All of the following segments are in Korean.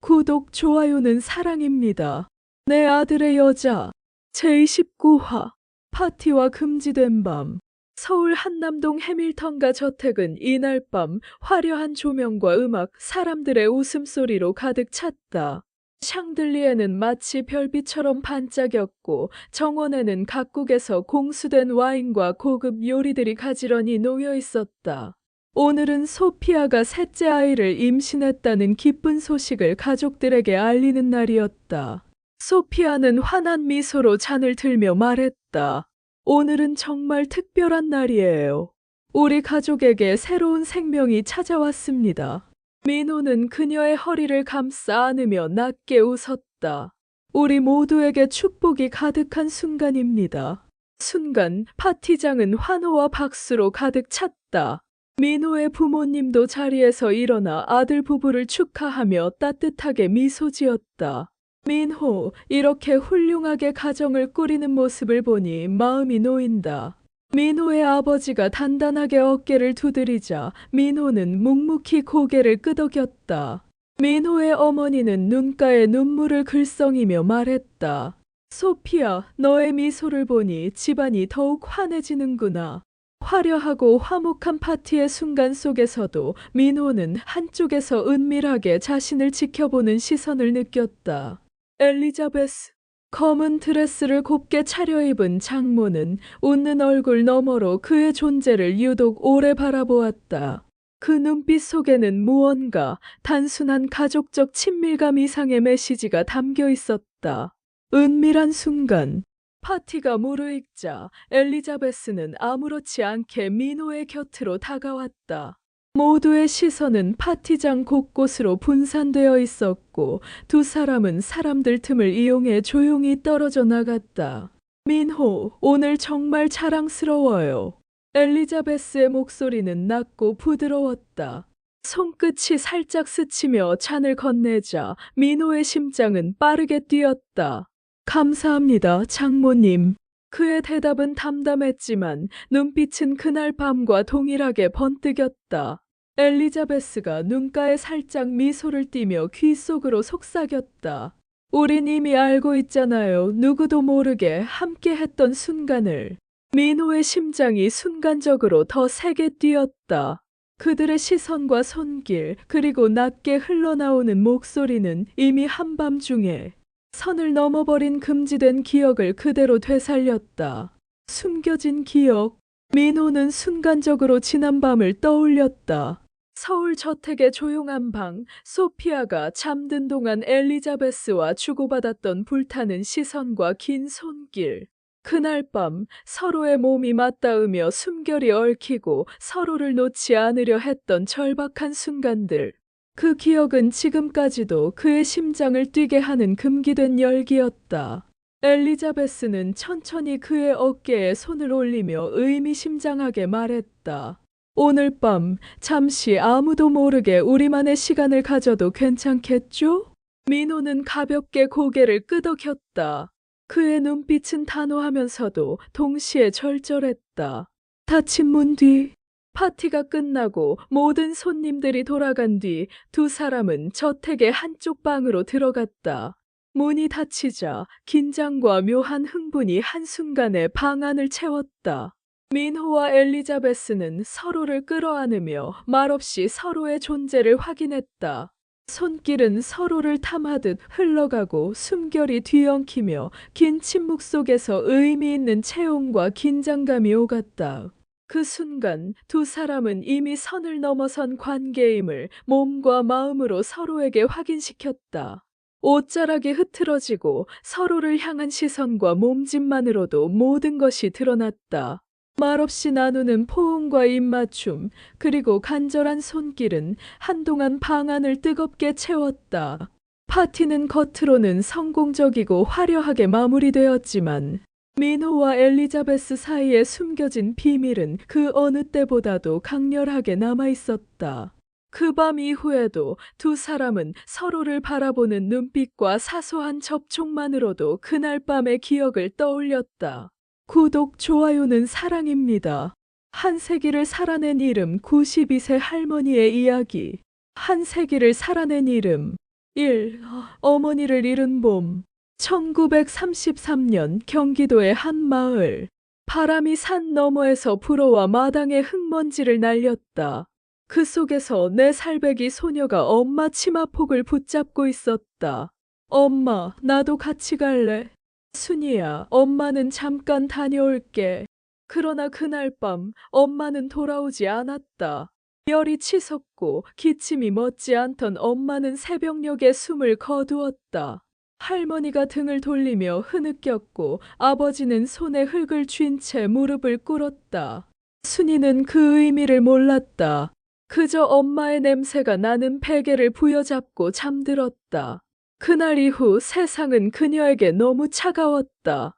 구독, 좋아요는 사랑입니다. 내 아들의 여자 제29화 파티와 금지된 밤. 서울 한남동 해밀턴가 저택은 이날 밤 화려한 조명과 음악, 사람들의 웃음소리로 가득 찼다. 샹들리에는 마치 별빛처럼 반짝였고 정원에는 각국에서 공수된 와인과 고급 요리들이 가지런히 놓여 있었다. 오늘은 소피아가 셋째 아이를 임신했다는 기쁜 소식을 가족들에게 알리는 날이었다. 소피아는 환한 미소로 잔을 들며 말했다. 오늘은 정말 특별한 날이에요. 우리 가족에게 새로운 생명이 찾아왔습니다. 민호는 그녀의 허리를 감싸 안으며 낮게 웃었다. 우리 모두에게 축복이 가득한 순간입니다. 순간 파티장은 환호와 박수로 가득 찼다. 민호의 부모님도 자리에서 일어나 아들 부부를 축하하며 따뜻하게 미소 지었다. 민호, 이렇게 훌륭하게 가정을 꾸리는 모습을 보니 마음이 놓인다. 민호의 아버지가 단단하게 어깨를 두드리자 민호는 묵묵히 고개를 끄덕였다. 민호의 어머니는 눈가에 눈물을 글썽이며 말했다. 소피아, 너의 미소를 보니 집안이 더욱 환해지는구나. 화려하고 화목한 파티의 순간 속에서도 민호는 한쪽에서 은밀하게 자신을 지켜보는 시선을 느꼈다. 엘리자베스. 검은 드레스를 곱게 차려입은 장모는 웃는 얼굴 너머로 그의 존재를 유독 오래 바라보았다. 그 눈빛 속에는 무언가 단순한 가족적 친밀감 이상의 메시지가 담겨 있었다. 은밀한 순간. 파티가 무르익자 엘리자베스는 아무렇지 않게 민호의 곁으로 다가왔다. 모두의 시선은 파티장 곳곳으로 분산되어 있었고 두 사람은 사람들 틈을 이용해 조용히 떨어져 나갔다. 민호, 오늘 정말 자랑스러워요. 엘리자베스의 목소리는 낮고 부드러웠다. 손끝이 살짝 스치며 잔을 건네자 민호의 심장은 빠르게 뛰었다. 감사합니다, 장모님. 그의 대답은 담담했지만 눈빛은 그날 밤과 동일하게 번뜩였다. 엘리자베스가 눈가에 살짝 미소를 띠며 귀 속으로 속삭였다. 우린 이미 알고 있잖아요. 누구도 모르게 함께 했던 순간을. 민호의 심장이 순간적으로 더 세게 뛰었다. 그들의 시선과 손길, 그리고 낮게 흘러나오는 목소리는 이미 한밤중에 선을 넘어버린 금지된 기억을 그대로 되살렸다. 숨겨진 기억. 민호는 순간적으로 지난 밤을 떠올렸다. 서울 저택의 조용한 방, 소피아가 잠든 동안 엘리자베스와 주고받았던 불타는 시선과 긴 손길. 그날 밤 서로의 몸이 맞닿으며 숨결이 얽히고 서로를 놓지 않으려 했던 절박한 순간들. 그 기억은 지금까지도 그의 심장을 뛰게 하는 금기된 열기였다. 엘리자베스는 천천히 그의 어깨에 손을 올리며 의미심장하게 말했다. 오늘 밤 잠시 아무도 모르게 우리만의 시간을 가져도 괜찮겠죠? 민호는 가볍게 고개를 끄덕였다. 그의 눈빛은 단호하면서도 동시에 절절했다. 닫힌 문 뒤. 파티가 끝나고 모든 손님들이 돌아간 뒤 두 사람은 저택의 한쪽 방으로 들어갔다. 문이 닫히자 긴장과 묘한 흥분이 한순간에 방 안을 채웠다. 민호와 엘리자베스는 서로를 끌어안으며 말없이 서로의 존재를 확인했다. 손길은 서로를 탐하듯 흘러가고 숨결이 뒤엉키며 긴 침묵 속에서 의미 있는 채용과 긴장감이 오갔다. 그 순간 두 사람은 이미 선을 넘어선 관계임을 몸과 마음으로 서로에게 확인시켰다. 옷자락이 흐트러지고 서로를 향한 시선과 몸짓만으로도 모든 것이 드러났다. 말없이 나누는 포옹과 입맞춤, 그리고 간절한 손길은 한동안 방 안을 뜨겁게 채웠다. 파티는 겉으로는 성공적이고 화려하게 마무리되었지만 민호와 엘리자베스 사이에 숨겨진 비밀은 그 어느 때보다도 강렬하게 남아있었다. 그 밤 이후에도 두 사람은 서로를 바라보는 눈빛과 사소한 접촉만으로도 그날 밤의 기억을 떠올렸다. 구독, 좋아요는 사랑입니다. 한 세기를 살아낸 이름 92세 할머니의 이야기. 한 세기를 살아낸 이름 1. 어머니를 잃은 봄. 1933년 경기도의 한 마을. 바람이 산 너머에서 불어와 마당에 흙먼지를 날렸다. 그 속에서 4살배기 소녀가 엄마 치마폭을 붙잡고 있었다. 엄마, 나도 같이 갈래. 순이야, 엄마는 잠깐 다녀올게. 그러나 그날 밤 엄마는 돌아오지 않았다. 열이 치솟고 기침이 멎지 않던 엄마는 새벽녘에 숨을 거두었다. 할머니가 등을 돌리며 흐느꼈고 아버지는 손에 흙을 쥔 채 무릎을 꿇었다. 순이는 그 의미를 몰랐다. 그저 엄마의 냄새가 나는 베개를 부여잡고 잠들었다. 그날 이후 세상은 그녀에게 너무 차가웠다.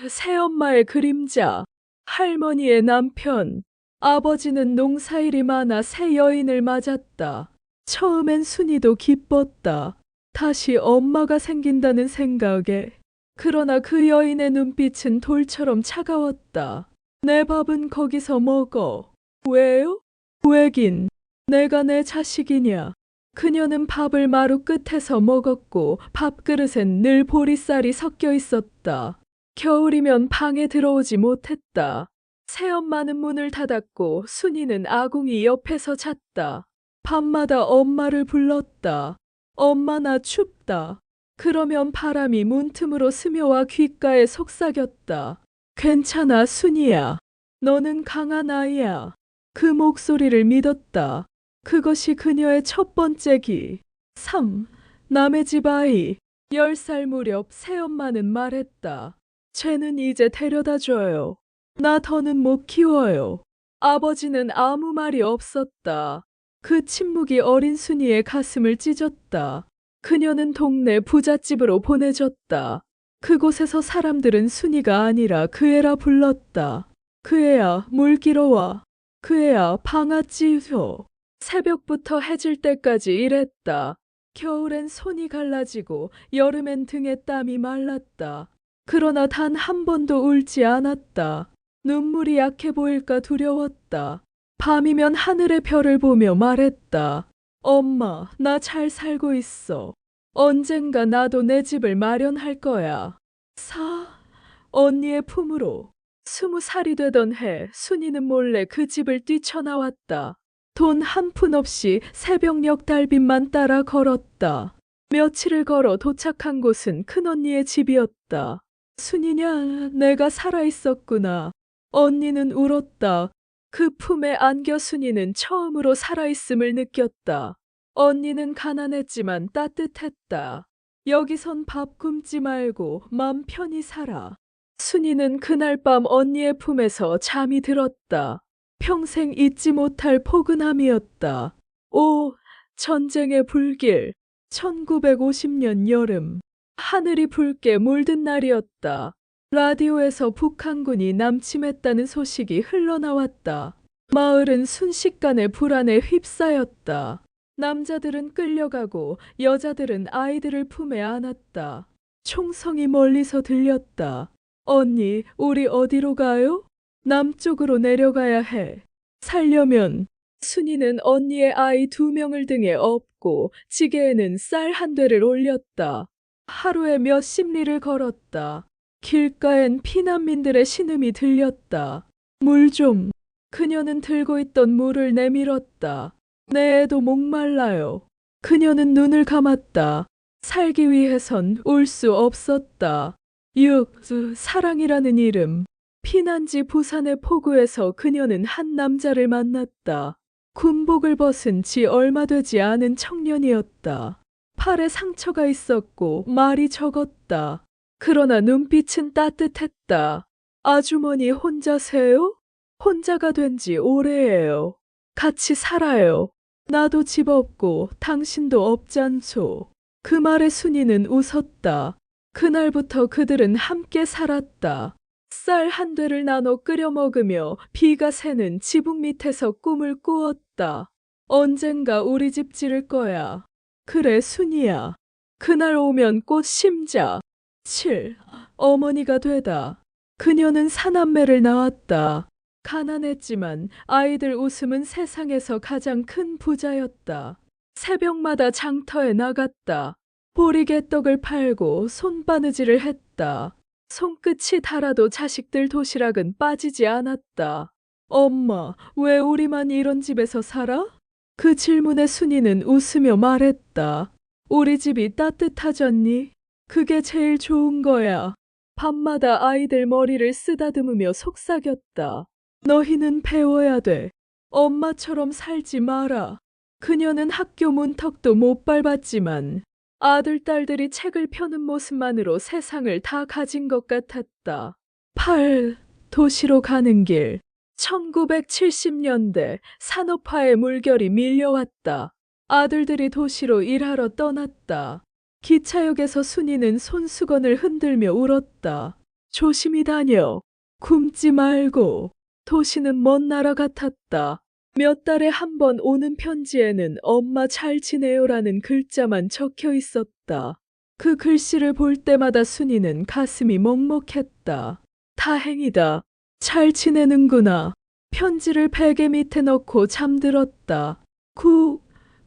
새엄마의 그림자, 할머니의 남편, 아버지는 농사일이 많아 새 여인을 맞았다. 처음엔 순이도 기뻤다. 다시 엄마가 생긴다는 생각에. 그러나 그 여인의 눈빛은 돌처럼 차가웠다. 내 밥은 거기서 먹어. 왜요? 왜긴, 내가 내 자식이냐. 그녀는 밥을 마루 끝에서 먹었고 밥그릇엔 늘 보리쌀이 섞여 있었다. 겨울이면 방에 들어오지 못했다. 새엄마는 문을 닫았고 순이는 아궁이 옆에서 잤다. 밤마다 엄마를 불렀다. 엄마 나 춥다. 그러면 바람이 문틈으로 스며와 귓가에 속삭였다. 괜찮아 순이야. 너는 강한 아이야. 그 목소리를 믿었다. 그것이 그녀의 첫 번째 기. 3. 남의 집 아이. 10살 무렵 새엄마는 말했다. 쟤는 이제 데려다 줘요. 나 더는 못 키워요. 아버지는 아무 말이 없었다. 그 침묵이 어린 순이의 가슴을 찢었다. 그녀는 동네 부잣집으로 보내졌다. 그곳에서 사람들은 순이가 아니라 그 애라 불렀다. 그 애야 물 길어와. 그 애야 방아찌워. 새벽부터 해질 때까지 일했다. 겨울엔 손이 갈라지고 여름엔 등에 땀이 말랐다. 그러나 단 한 번도 울지 않았다. 눈물이 약해 보일까 두려웠다. 밤이면 하늘의 별을 보며 말했다. 엄마, 나 잘 살고 있어. 언젠가 나도 내 집을 마련할 거야. 언니의 품으로. 20살이 되던 해 순이는 몰래 그 집을 뛰쳐나왔다. 돈 한 푼 없이 새벽녘 달빛만 따라 걸었다. 며칠을 걸어 도착한 곳은 큰언니의 집이었다. 순이냐, 내가 살아있었구나. 언니는 울었다. 그 품에 안겨 순이는 처음으로 살아있음을 느꼈다. 언니는 가난했지만 따뜻했다. 여기선 밥 굶지 말고 맘 편히 살아. 순이는 그날 밤 언니의 품에서 잠이 들었다. 평생 잊지 못할 포근함이었다. 전쟁의 불길. 1950년 여름. 하늘이 붉게 물든 날이었다. 라디오에서 북한군이 남침했다는 소식이 흘러나왔다. 마을은 순식간에 불안에 휩싸였다. 남자들은 끌려가고 여자들은 아이들을 품에 안았다. 총성이 멀리서 들렸다. 언니, 우리 어디로 가요? 남쪽으로 내려가야 해. 살려면. 순이는 언니의 아이 2명을 등에 업고 지게에는 쌀 한 대를 올렸다. 하루에 몇십 리를 걸었다. 길가엔 피난민들의 신음이 들렸다. 물 좀. 그녀는 들고 있던 물을 내밀었다. 내 애도 목말라요. 그녀는 눈을 감았다. 살기 위해선 울 수 없었다. 사랑이라는 이름. 피난지 부산의 포구에서 그녀는 한 남자를 만났다. 군복을 벗은 지 얼마 되지 않은 청년이었다. 팔에 상처가 있었고 말이 적었다. 그러나 눈빛은 따뜻했다. 아주머니 혼자세요? 혼자가 된 지 오래예요. 같이 살아요. 나도 집 없고 당신도 없잖소. 그 말에 순이는 웃었다. 그날부터 그들은 함께 살았다. 쌀 한 되를 나눠 끓여 먹으며 비가 새는 지붕 밑에서 꿈을 꾸었다. 언젠가 우리 집 지을 거야. 그래, 순이야. 그날 오면 꽃 심자. 7. 어머니가 되다. 그녀는 사남매를 낳았다. 가난했지만 아이들 웃음은 세상에서 가장 큰 부자였다. 새벽마다 장터에 나갔다. 보리개떡을 팔고 손바느질을 했다. 손끝이 닳아도 자식들 도시락은 빠지지 않았다. 엄마, 왜 우리만 이런 집에서 살아? 그 질문에 순이는 웃으며 말했다. 우리 집이 따뜻하잖니? 그게 제일 좋은 거야. 밤마다 아이들 머리를 쓰다듬으며 속삭였다. 너희는 배워야 돼. 엄마처럼 살지 마라. 그녀는 학교 문턱도 못 밟았지만 아들, 딸들이 책을 펴는 모습만으로 세상을 다 가진 것 같았다. 도시로 가는 길. 1970년대 산업화의 물결이 밀려왔다. 아들들이 도시로 일하러 떠났다. 기차역에서 순이는 손수건을 흔들며 울었다. 조심히 다녀. 굶지 말고. 도시는 먼 나라 같았다. 몇 달에 한 번 오는 편지에는 엄마 잘 지내요라는 글자만 적혀 있었다. 그 글씨를 볼 때마다 순이는 가슴이 먹먹했다. 다행이다. 잘 지내는구나. 편지를 베개 밑에 넣고 잠들었다.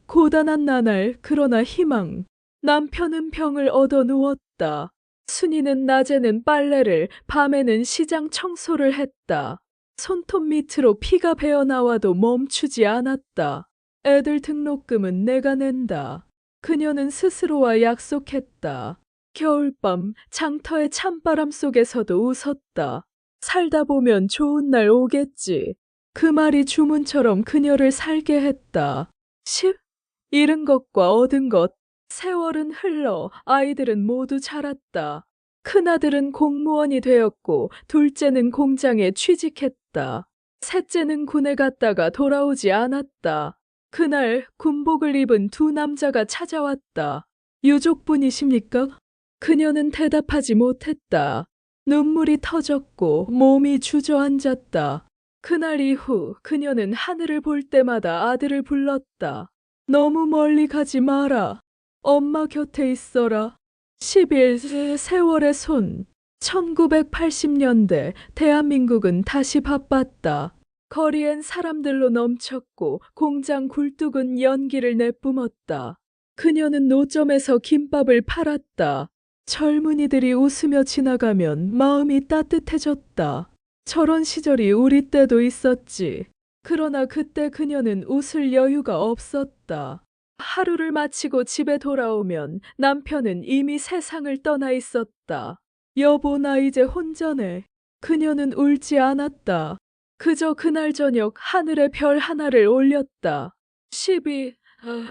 고단한 나날, 그러나 희망. 남편은 병을 얻어 누웠다. 순이는 낮에는 빨래를, 밤에는 시장 청소를 했다. 손톱 밑으로 피가 배어나와도 멈추지 않았다. 애들 등록금은 내가 낸다. 그녀는 스스로와 약속했다. 겨울밤 장터의 찬바람 속에서도 웃었다. 살다 보면 좋은 날 오겠지. 그 말이 주문처럼 그녀를 살게 했다. 잃은 것과 얻은 것. 세월은 흘러 아이들은 모두 자랐다. 큰아들은 공무원이 되었고 둘째는 공장에 취직했다. 셋째는 군에 갔다가 돌아오지 않았다. 그날 군복을 입은 두 남자가 찾아왔다. 유족분이십니까? 그녀는 대답하지 못했다. 눈물이 터졌고 몸이 주저앉았다. 그날 이후 그녀는 하늘을 볼 때마다 아들을 불렀다. 너무 멀리 가지 마라. 엄마 곁에 있어라. 11 세월의 손. 1980년대 대한민국은 다시 바빴다. 거리엔 사람들로 넘쳤고 공장 굴뚝은 연기를 내뿜었다. 그녀는 노점에서 김밥을 팔았다. 젊은이들이 웃으며 지나가면 마음이 따뜻해졌다. 저런 시절이 우리 때도 있었지. 그러나 그때 그녀는 웃을 여유가 없었다. 하루를 마치고 집에 돌아오면 남편은 이미 세상을 떠나 있었다. 여보, 나 이제 혼자네. 그녀는 울지 않았다. 그저 그날 저녁 하늘에 별 하나를 올렸다. 12.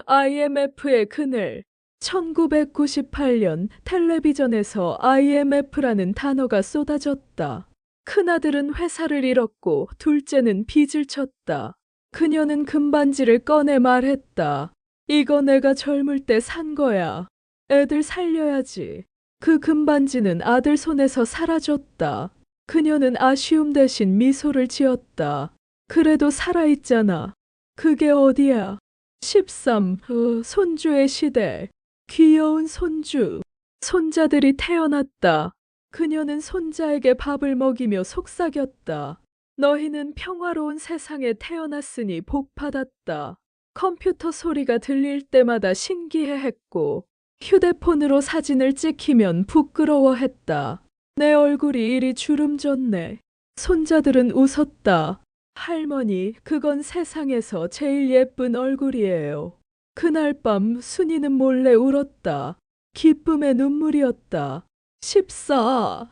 IMF의 그늘. 1998년 텔레비전에서 IMF라는 단어가 쏟아졌다. 큰아들은 회사를 잃었고 둘째는 빚을 졌다. 그녀는 금반지를 꺼내 말했다. 이거 내가 젊을 때 산 거야. 애들 살려야지. 그 금반지는 아들 손에서 사라졌다. 그녀는 아쉬움 대신 미소를 지었다. 그래도 살아있잖아. 그게 어디야? 13. 손주의 시대. 귀여운 손주. 손자들이 태어났다. 그녀는 손자에게 밥을 먹이며 속삭였다. 너희는 평화로운 세상에 태어났으니 복 받았다. 컴퓨터 소리가 들릴 때마다 신기해했고 휴대폰으로 사진을 찍히면 부끄러워했다. 내 얼굴이 이리 주름졌네. 손자들은 웃었다. 할머니, 그건 세상에서 제일 예쁜 얼굴이에요. 그날 밤 순이는 몰래 울었다. 기쁨의 눈물이었다. 14.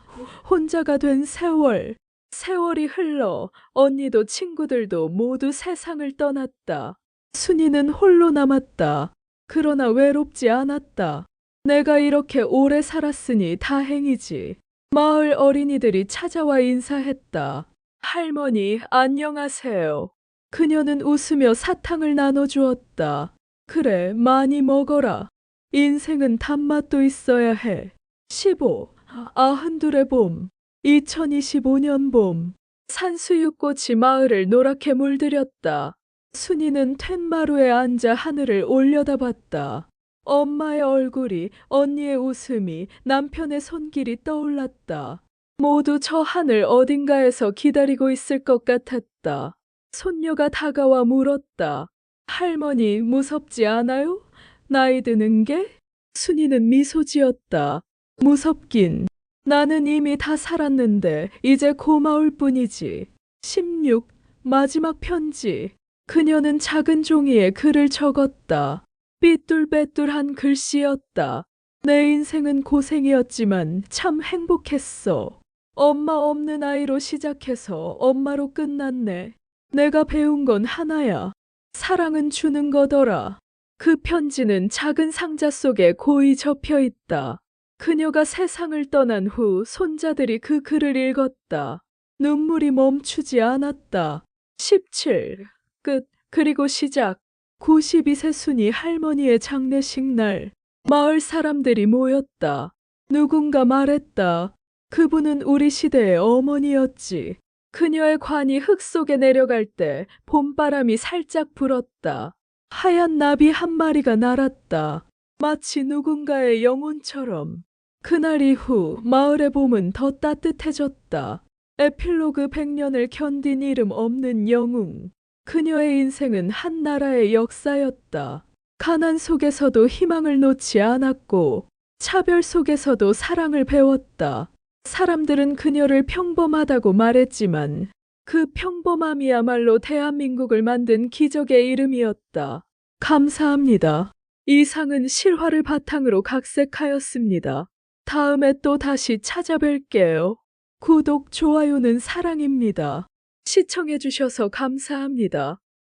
혼자가 된 세월. 세월이 흘러 언니도 친구들도 모두 세상을 떠났다. 순이는 홀로 남았다. 그러나 외롭지 않았다. 내가 이렇게 오래 살았으니 다행이지. 마을 어린이들이 찾아와 인사했다. 할머니, 안녕하세요. 그녀는 웃으며 사탕을 나눠주었다. 그래, 많이 먹어라. 인생은 단맛도 있어야 해. 15. 92의 봄. 2025년 봄. 산수유꽃이 마을을 노랗게 물들였다. 순이는 툇마루에 앉아 하늘을 올려다봤다. 엄마의 얼굴이, 언니의 웃음이, 남편의 손길이 떠올랐다. 모두 저 하늘 어딘가에서 기다리고 있을 것 같았다. 손녀가 다가와 물었다. 할머니 무섭지 않아요? 나이 드는 게? 순이는 미소 지었다. 무섭긴. 나는 이미 다 살았는데 이제 고마울 뿐이지. 16. 마지막 편지. 그녀는 작은 종이에 글을 적었다. 삐뚤빼뚤한 글씨였다. 내 인생은 고생이었지만 참 행복했어. 엄마 없는 아이로 시작해서 엄마로 끝났네. 내가 배운 건 하나야. 사랑은 주는 거더라. 그 편지는 작은 상자 속에 고이 접혀 있다. 그녀가 세상을 떠난 후 손자들이 그 글을 읽었다. 눈물이 멈추지 않았다. 17. 끝. 그리고 시작. 92세 순이 할머니의 장례식 날. 마을 사람들이 모였다. 누군가 말했다. 그분은 우리 시대의 어머니였지. 그녀의 관이 흙 속에 내려갈 때 봄바람이 살짝 불었다. 하얀 나비 한 마리가 날았다. 마치 누군가의 영혼처럼. 그날 이후 마을의 봄은 더 따뜻해졌다. 에필로그 100년을 견딘 이름 없는 영웅. 그녀의 인생은 한 나라의 역사였다. 가난 속에서도 희망을 놓지 않았고, 차별 속에서도 사랑을 배웠다. 사람들은 그녀를 평범하다고 말했지만, 그 평범함이야말로 대한민국을 만든 기적의 이름이었다. 감사합니다. 이상은 실화를 바탕으로 각색하였습니다. 다음에 또 다시 찾아뵐게요. 구독, 좋아요는 사랑입니다. 시청해주셔서 감사합니다.